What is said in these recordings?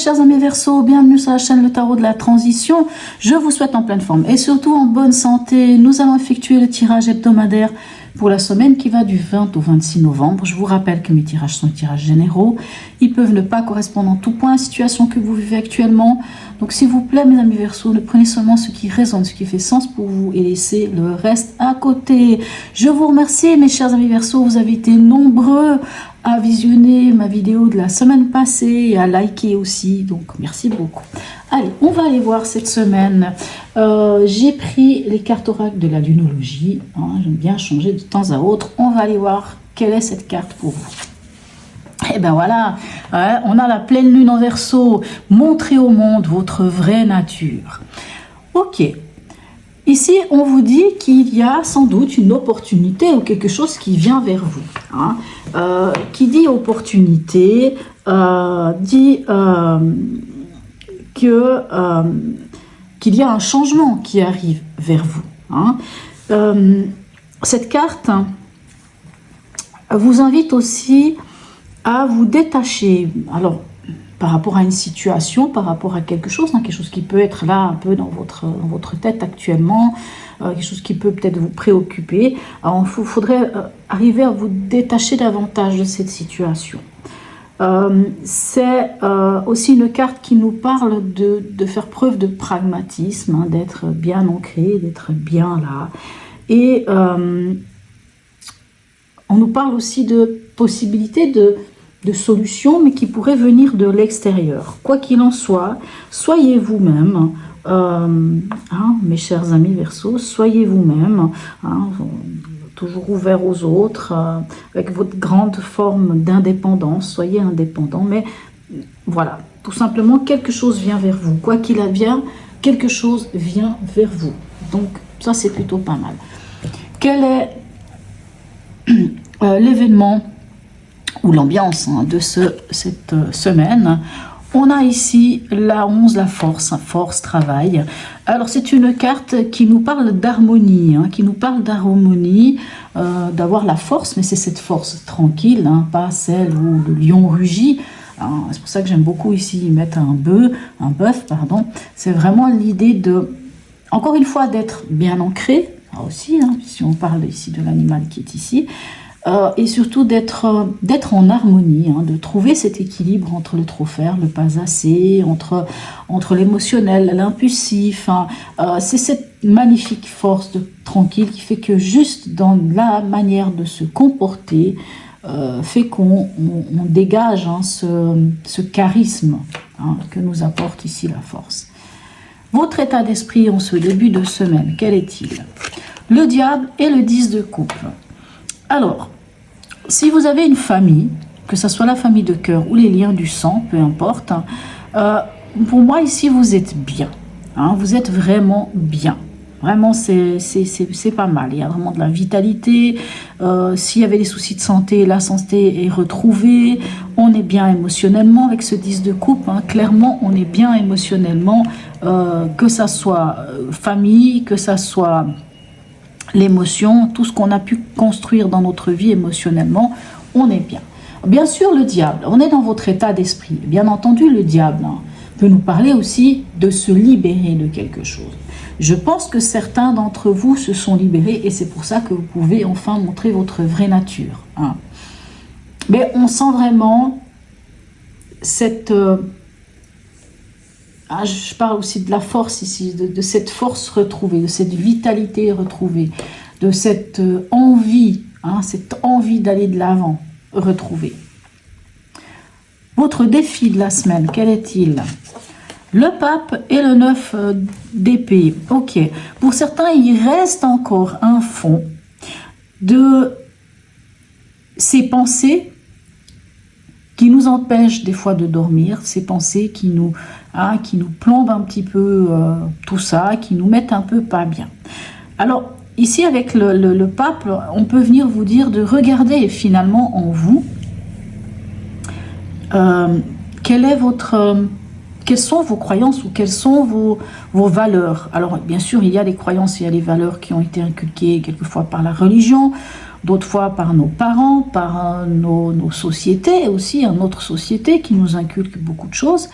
chers amis Verseau, bienvenue sur la chaîne Le Tarot de la Transition. Je vous souhaite en pleine forme et surtout en bonne santé. Nous allons effectuer le tirage hebdomadaire pour la semaine qui va du 20 au 26 novembre. Je vous rappelle que mes tirages sont des tirages généraux. Ils peuvent ne pas correspondre en tout point à la situation que vous vivez actuellement. Donc s'il vous plaît, mes amis Verseau, ne prenez seulement ce qui résonne, ce qui fait sens pour vous et laissez le reste à côté. Je vous remercie, mes chers amis Verseau. Vous avez été nombreux à visionner ma vidéo de la semaine passée et à liker aussi, donc merci beaucoup. Allez, on va aller voir cette semaine. J'ai pris les cartes oracles de la lunologie, hein, j'aime bien changer de temps à autre. On va aller voir quelle est cette carte pour vous. Et ben voilà, ouais, on a la pleine lune en Verseau. Montrez au monde votre vraie nature. Ok. Ici, on vous dit qu'il y a sans doute une opportunité ou quelque chose qui vient vers vous. Hein. Qui dit opportunité, dit qu'il y a un changement qui arrive vers vous. Hein. Cette carte vous invite aussi à vous détacher. Alors, par rapport à une situation, par rapport à quelque chose, hein, quelque chose qui peut être là un peu dans votre tête actuellement, quelque chose qui peut peut-être vous préoccuper. Alors, il faudrait arriver à vous détacher davantage de cette situation. C'est aussi une carte qui nous parle de faire preuve de pragmatisme, hein, d'être bien ancré, d'être bien là. Et on nous parle aussi de possibilités de solutions, mais qui pourraient venir de l'extérieur. Quoi qu'il en soit, soyez vous-même, hein, mes chers amis Verseau, soyez vous-même, hein, toujours ouvert aux autres, avec votre grande forme d'indépendance, soyez indépendant, mais voilà, tout simplement, quelque chose vient vers vous. Quoi qu'il advienne, quelque chose vient vers vous. Donc, ça, c'est plutôt pas mal. Quel est l'événement ou l'ambiance de cette semaine? On a ici la 11, la force, travail. Alors c'est une carte qui nous parle d'harmonie, hein, qui nous parle d'harmonie, d'avoir la force, mais c'est cette force tranquille, hein, pas celle où le lion rugit. C'est pour ça que j'aime beaucoup ici mettre un bœuf, pardon. C'est vraiment l'idée de, encore une fois, d'être bien ancré, aussi, hein, si on parle ici de l'animal qui est ici, et surtout d'être en harmonie, hein, de trouver cet équilibre entre le trop faire, le pas assez, entre l'émotionnel, l'impulsif. Hein. C'est cette magnifique force tranquille qui fait que juste dans la manière de se comporter, fait qu'on dégage, hein, ce charisme, hein, que nous apporte ici la force. Votre état d'esprit en ce début de semaine, quel est-il? Le diable et le 10 de coupe. Alors, si vous avez une famille, que ce soit la famille de cœur ou les liens du sang, peu importe, hein, pour moi ici vous êtes bien, hein, vous êtes vraiment bien. Vraiment c'est pas mal, il y a vraiment de la vitalité. S'il y avait des soucis de santé, la santé est retrouvée, on est bien émotionnellement avec ce 10 de coupe, hein, clairement on est bien émotionnellement, que ça soit famille, que ça soit l'émotion, tout ce qu'on a pu construire dans notre vie émotionnellement, on est bien. Bien sûr, le diable, on est dans votre état d'esprit. Bien entendu, le diable, hein, peut nous parler aussi de se libérer de quelque chose. Je pense que certains d'entre vous se sont libérés et c'est pour ça que vous pouvez enfin montrer votre vraie nature. Hein. Mais on sent vraiment cette... je parle aussi de la force ici, de cette force retrouvée, de cette vitalité retrouvée, de cette envie, hein, cette envie d'aller de l'avant retrouvée. Votre défi de la semaine, quel est-il? Le pape et le 9 d'épée. Ok. Pour certains, il reste encore un fond de ces pensées qui nous empêchent des fois de dormir, ces pensées qui nous plombent un petit peu tout ça, qui nous mettent un peu pas bien. Alors, ici, avec le pape, on peut venir vous dire de regarder finalement en vous quelles sont vos croyances ou quelles sont vos valeurs. Alors, bien sûr, il y a des croyances, il y a des valeurs qui ont été inculquées quelquefois par la religion, d'autres fois par nos parents, par nos sociétés aussi, notre société qui nous inculque beaucoup de choses.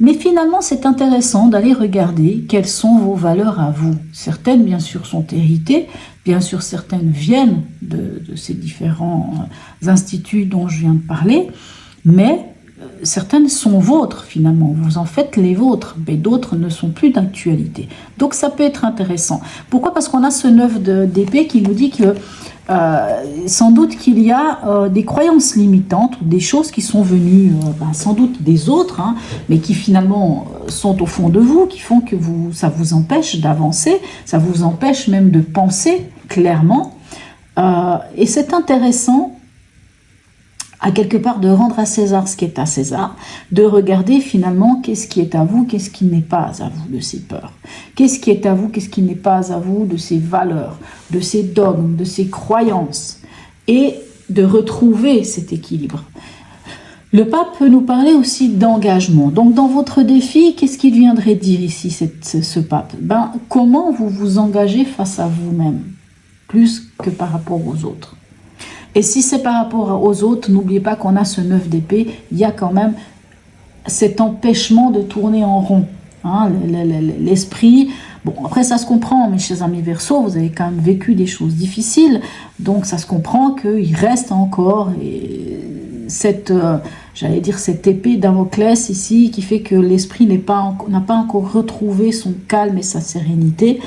Mais finalement, c'est intéressant d'aller regarder quelles sont vos valeurs à vous. Certaines, bien sûr, sont héritées, bien sûr, certaines viennent de ces différents instituts dont je viens de parler, mais certaines sont vôtres finalement, vous en faites les vôtres, mais d'autres ne sont plus d'actualité. Donc ça peut être intéressant. Pourquoi? Parce qu'on a ce 9 d'épée qui nous dit que sans doute qu'il y a des croyances limitantes ou des choses qui sont venues sans doute des autres, hein, mais qui finalement sont au fond de vous, qui font que ça vous empêche d'avancer, ça vous empêche même de penser clairement. Et c'est intéressant à quelque part de rendre à César ce qui est à César, de regarder finalement qu'est-ce qui est à vous, qu'est-ce qui n'est pas à vous de ces peurs, qu'est-ce qui est à vous, qu'est-ce qui n'est pas à vous de ces valeurs, de ces dogmes, de ces croyances, et de retrouver cet équilibre. Le pape peut nous parler aussi d'engagement. Donc dans votre défi, qu'est-ce qu'il viendrait dire ici ce pape? Comment vous vous engagez face à vous-même, plus que par rapport aux autres. Et si c'est par rapport aux autres, n'oubliez pas qu'on a ce 9 d'épée, il y a quand même cet empêchement de tourner en rond. Hein, l'esprit, bon après ça se comprend, mes chers amis Verseaux, vous avez quand même vécu des choses difficiles, donc ça se comprend qu'il reste encore cette épée Damoclès ici, qui fait que l'esprit n'a pas encore retrouvé son calme et sa sérénité.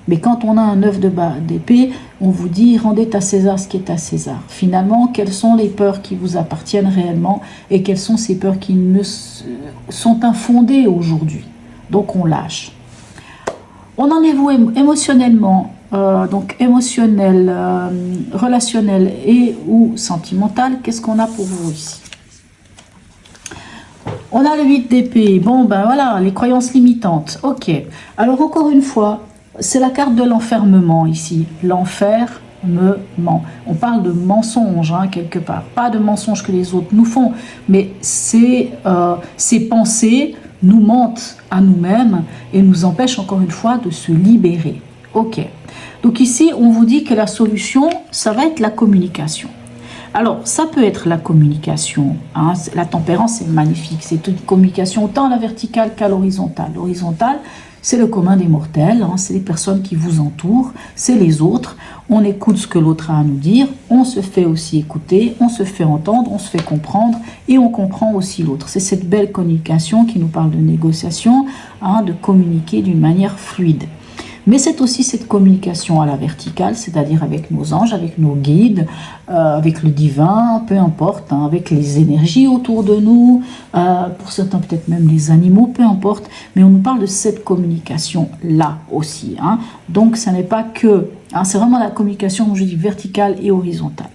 Mais quand on a un 9 d'épée, on vous dit, rendez à César ce qui est à César. Finalement, quelles sont les peurs qui vous appartiennent réellement et quelles sont ces peurs qui sont infondées aujourd'hui. Donc on lâche. On en est vous émotionnellement, donc émotionnel, relationnel et ou sentimental. Qu'est-ce qu'on a pour vous ici? On a le 8 d'épée. Bon, voilà, les croyances limitantes. Ok. Alors encore une fois, c'est la carte de l'enfermement ici. L'enfermement. On parle de mensonge, hein, quelque part. Pas de mensonge que les autres nous font, mais ces pensées nous mentent à nous-mêmes et nous empêchent encore une fois de se libérer. Ok. Donc ici, on vous dit que la solution, ça va être la communication. Alors, ça peut être la communication. Hein. La tempérance est magnifique. C'est une communication autant à la verticale qu'à l'horizontale. L'horizontale, c'est le commun des mortels, hein, c'est les personnes qui vous entourent, c'est les autres. On écoute ce que l'autre a à nous dire, on se fait aussi écouter, on se fait entendre, on se fait comprendre et on comprend aussi l'autre. C'est cette belle communication qui nous parle de négociation, hein, de communiquer d'une manière fluide. Mais c'est aussi cette communication à la verticale, c'est-à-dire avec nos anges, avec nos guides, avec le divin, peu importe, hein, avec les énergies autour de nous, pour certains peut-être même les animaux, peu importe. Mais on nous parle de cette communication-là aussi. Hein. Donc ce n'est pas que, hein, c'est vraiment la communication, comme je dis, verticale et horizontale.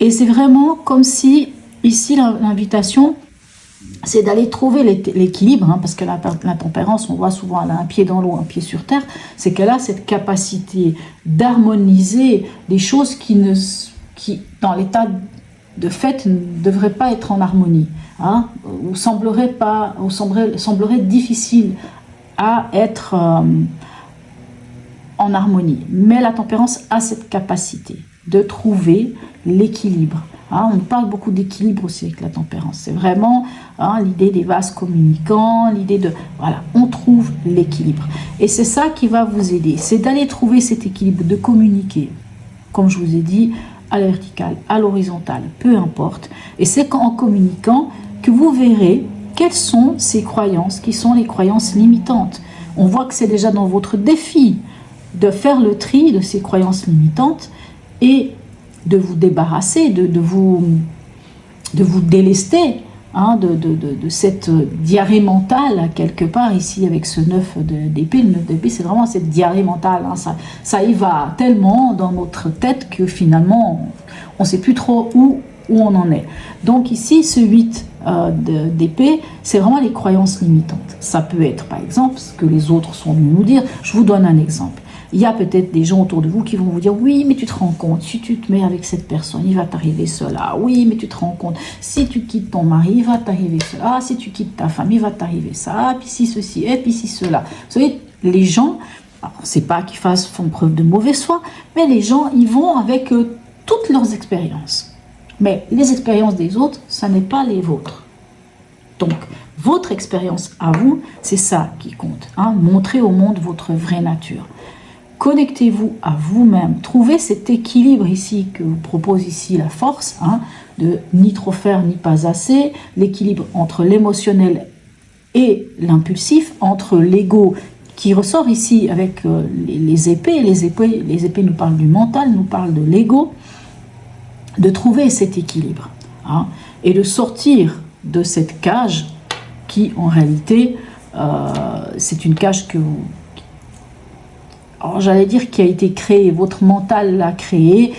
Et c'est vraiment comme si, ici, l'invitation, c'est d'aller trouver l'équilibre, hein, parce que la tempérance, on voit souvent, elle a un pied dans l'eau, un pied sur terre, c'est qu'elle a cette capacité d'harmoniser des choses qui, dans l'état de fait, ne devraient pas être en harmonie, hein, ou semblerait difficile à être en harmonie. Mais la tempérance a cette capacité de trouver l'équilibre. Hein, on parle beaucoup d'équilibre aussi avec la tempérance. C'est vraiment, hein, l'idée des vases communicants, l'idée de... Voilà, on trouve l'équilibre. Et c'est ça qui va vous aider. C'est d'aller trouver cet équilibre, de communiquer, comme je vous ai dit, à la verticale, à l'horizontale, peu importe. Et c'est en communiquant que vous verrez quelles sont ces croyances, qui sont les croyances limitantes. On voit que c'est déjà dans votre défi de faire le tri de ces croyances limitantes et de vous débarrasser, de vous délester, hein, de cette diarrhée mentale, quelque part, ici, avec ce 9 d'épée. Le 9 d'épée, c'est vraiment cette diarrhée mentale. Hein, ça y va tellement dans notre tête que finalement, on ne sait plus trop où on en est. Donc ici, ce 8 d'épée, c'est vraiment les croyances limitantes. Ça peut être, par exemple, ce que les autres sont venus nous dire. Je vous donne un exemple. Il y a peut-être des gens autour de vous qui vont vous dire « Oui, mais tu te rends compte, si tu te mets avec cette personne, il va t'arriver cela. Oui, mais tu te rends compte, si tu quittes ton mari, il va t'arriver cela. Si tu quittes ta famille, il va t'arriver ça. Puis si ceci, et puis si cela. » Vous savez, les gens, c'est pas qu'ils font preuve de mauvaise foi, mais les gens, ils vont avec toutes leurs expériences. Mais les expériences des autres, ça n'est pas les vôtres. Donc, votre expérience à vous, c'est ça qui compte. Hein. Montrez au monde votre vraie nature. Connectez-vous à vous-même. Trouvez cet équilibre ici que vous propose ici la force, hein, de ni trop faire ni pas assez, l'équilibre entre l'émotionnel et l'impulsif, entre l'ego qui ressort ici avec les épées. Les épées nous parlent du mental, nous parlent de l'ego, de trouver cet équilibre, hein, et de sortir de cette cage qui en réalité c'est une cage que vous... Alors j'allais dire qui a été créée, votre mental l'a créée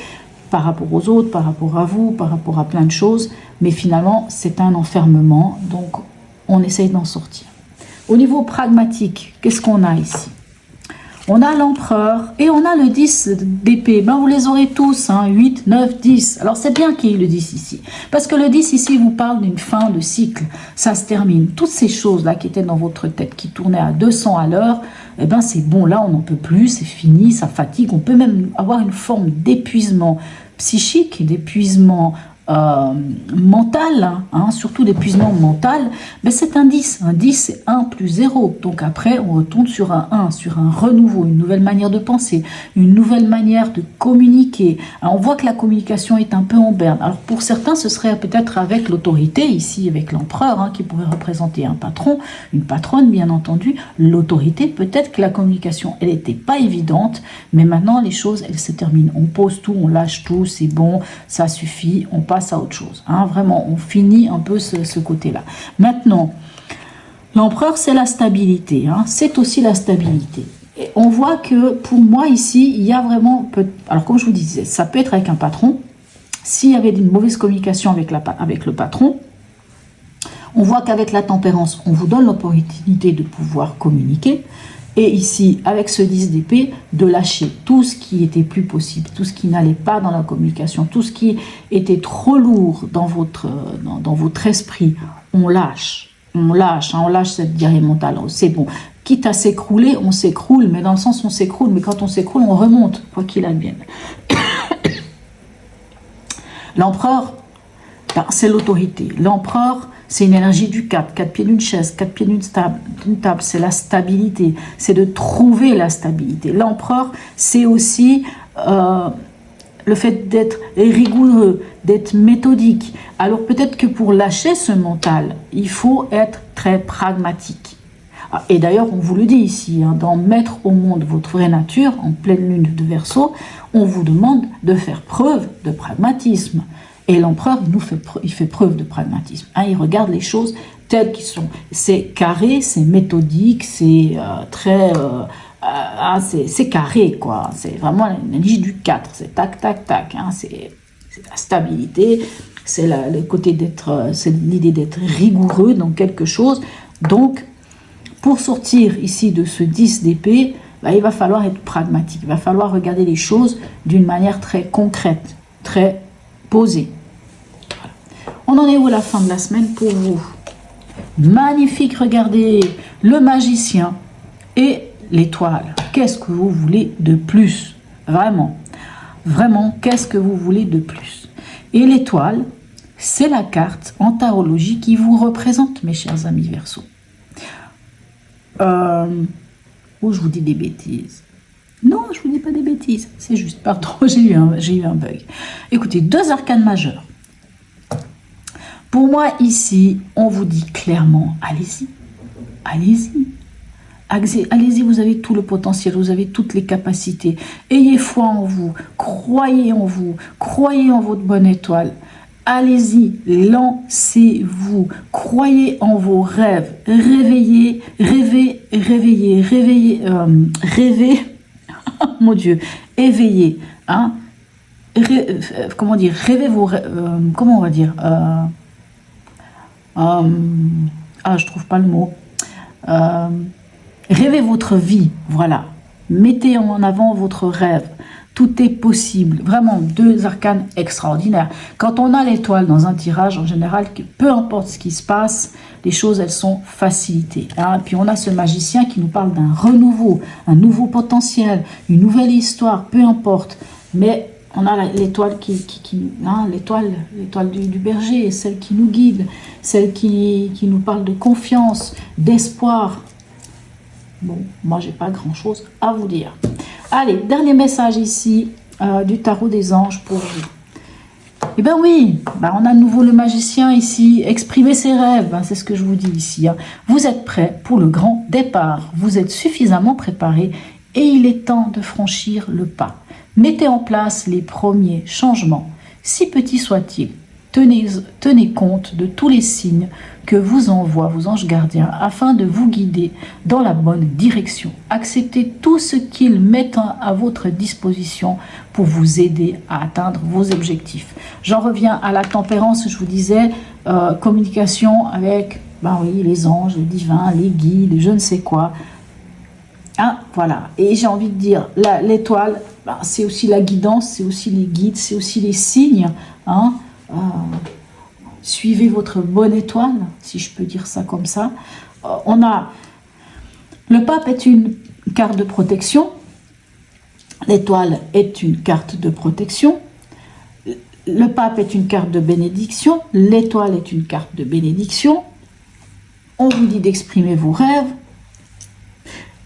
par rapport aux autres, par rapport à vous, par rapport à plein de choses, mais finalement c'est un enfermement, donc on essaye d'en sortir. Au niveau pragmatique, qu'est-ce qu'on a ici? On a l'empereur et on a le 10 d'épée. Ben, vous les aurez tous, hein, 8, 9, 10. Alors c'est bien qu'il y ait le 10 ici. Parce que le 10 ici vous parle d'une fin de cycle. Ça se termine. Toutes ces choses-là qui étaient dans votre tête, qui tournaient à 200 à l'heure, eh ben c'est bon, là on n'en peut plus, c'est fini, ça fatigue. On peut même avoir une forme d'épuisement psychique, d'épuisement mental, hein, surtout d'épuisement mental, mais c'est un 10. Un 10, c'est 1 plus 0. Donc après, on retourne sur un 1, sur un renouveau, une nouvelle manière de penser, une nouvelle manière de communiquer. Alors, on voit que la communication est un peu en berne. Alors pour certains, ce serait peut-être avec l'autorité, ici avec l'empereur, hein, qui pourrait représenter un patron, une patronne, bien entendu. L'autorité, peut-être que la communication, elle n'était pas évidente, mais maintenant, les choses, elles se terminent. On pose tout, on lâche tout, c'est bon, ça suffit, on passe à autre chose, hein, vraiment on finit un peu ce côté-là. Maintenant, l'empereur c'est la stabilité, hein, c'est aussi la stabilité. Et on voit que pour moi ici, il y a vraiment, alors comme je vous disais, ça peut être avec un patron, s'il y avait une mauvaise communication avec le patron, on voit qu'avec la tempérance, on vous donne l'opportunité de pouvoir communiquer. Et ici, avec ce 10 d'épée, de lâcher tout ce qui était plus possible, tout ce qui n'allait pas dans la communication, tout ce qui était trop lourd dans votre esprit, on lâche, hein, on lâche cette diarrhée mentale, c'est bon. Quitte à s'écrouler, on s'écroule, mais dans le sens on s'écroule, mais quand on s'écroule, on remonte, quoi qu'il advienne. L'empereur, c'est l'autorité. L'empereur, c'est une énergie du 4 pieds d'une chaise, 4 pieds d'une table, c'est la stabilité, c'est de trouver la stabilité. L'empereur, c'est aussi le fait d'être rigoureux, d'être méthodique. Alors peut-être que pour lâcher ce mental, il faut être très pragmatique. Et d'ailleurs, on vous le dit ici, hein, dans mettre au monde votre vraie nature, en pleine lune de Verseau, on vous demande de faire preuve de pragmatisme. Et l'empereur, il fait preuve de pragmatisme. Hein, il regarde les choses telles qu'elles sont. C'est carré, c'est méthodique, c'est très... c'est carré, quoi. C'est vraiment l'énergie du 4. C'est tac, tac, tac. Hein, c'est la stabilité, c'est le côté d'être... c'est l'idée d'être rigoureux dans quelque chose. Donc, pour sortir ici de ce 10 d'épée, bah, il va falloir être pragmatique. Il va falloir regarder les choses d'une manière très concrète, très posée. On en est où à la fin de la semaine pour vous? Magnifique, regardez, le magicien et l'étoile. Qu'est-ce que vous voulez de plus? Vraiment, vraiment, qu'est-ce que vous voulez de plus? Et l'étoile, c'est la carte en tarologie qui vous représente, mes chers amis Verseau. Oh, je vous dis des bêtises. Non, je vous dis pas des bêtises. C'est juste, pardon, j'ai eu un bug. Écoutez, 2 arcanes majeures. Pour moi, ici, on vous dit clairement, allez-y, allez-y. Allez-y, vous avez tout le potentiel, vous avez toutes les capacités. Ayez foi en vous, croyez en votre bonne étoile. Allez-y, lancez-vous, croyez en vos rêves, rêvez, mon Dieu, éveillez, hein. Comment dire, rêvez vos rêves, comment on va dire, je trouve pas le mot, rêvez votre vie, voilà, mettez en avant votre rêve, tout est possible, vraiment 2 arcanes extraordinaires. Quand on a l'étoile dans un tirage, en général, peu importe ce qui se passe, les choses elles sont facilitées, hein. Puis on a ce magicien qui nous parle d'un renouveau, un nouveau potentiel, une nouvelle histoire, peu importe, mais On a l'étoile l'étoile du berger, celle qui nous guide, celle qui nous parle de confiance, d'espoir. Bon, moi, j'ai pas grand-chose à vous dire. Allez, dernier message ici du tarot des anges pour vous. Eh bien oui, on a à nouveau le magicien ici, exprimer ses rêves, c'est ce que je vous dis ici. Vous êtes prêts pour le grand départ, vous êtes suffisamment préparés et il est temps de franchir le pas. Mettez en place les premiers changements, si petits soient-ils. Tenez compte de tous les signes que vous envoient vos anges gardiens afin de vous guider dans la bonne direction. Acceptez tout ce qu'ils mettent à votre disposition pour vous aider à atteindre vos objectifs. J'en reviens à la tempérance, je vous disais, communication avec les anges, les divins, les guides, je ne sais quoi. Voilà, et j'ai envie de dire, l'étoile, c'est aussi la guidance, c'est aussi les guides, c'est aussi les signes. Suivez votre bonne étoile, si je peux dire ça comme ça. On a le pape est une carte de protection, l'étoile est une carte de protection, le pape est une carte de bénédiction, l'étoile est une carte de bénédiction. On vous dit d'exprimer vos rêves.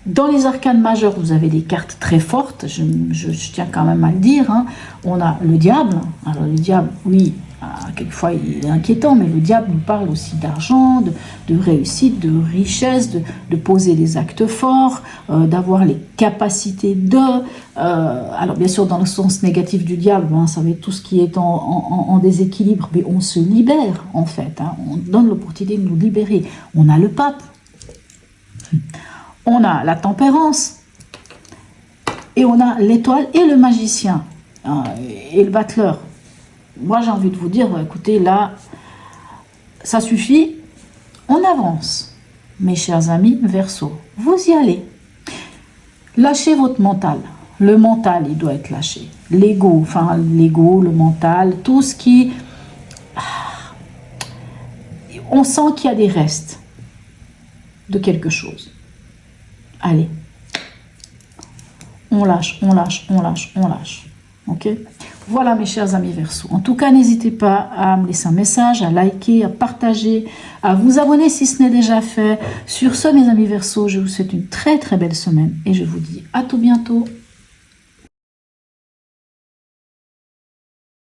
Dans les arcanes majeures, vous avez des cartes très fortes, je tiens quand même à le dire. On a le diable. Alors le diable, oui, quelquefois il est inquiétant, mais le diable nous parle aussi d'argent, de réussite, de richesse, de poser des actes forts, d'avoir les capacités alors bien sûr, dans le sens négatif du diable, ça va être tout ce qui est en déséquilibre, mais on se libère en fait. On donne l'opportunité de nous libérer. On a le pape. On a la tempérance, et on a l'étoile et le magicien, et le battleur. Moi, j'ai envie de vous dire, écoutez, là, ça suffit, on avance. Mes chers amis Verseau, vous y allez. Lâchez votre mental. Le mental, il doit être lâché. L'ego, le mental, tout ce qui... On sent qu'il y a des restes de quelque chose. Allez, on lâche, on lâche, on lâche, on lâche. Ok ? Voilà mes chers amis Verseau. En tout cas, n'hésitez pas à me laisser un message, à liker, à partager, à vous abonner si ce n'est déjà fait. Sur ce, mes amis Verseau, je vous souhaite une très très belle semaine et je vous dis à tout bientôt.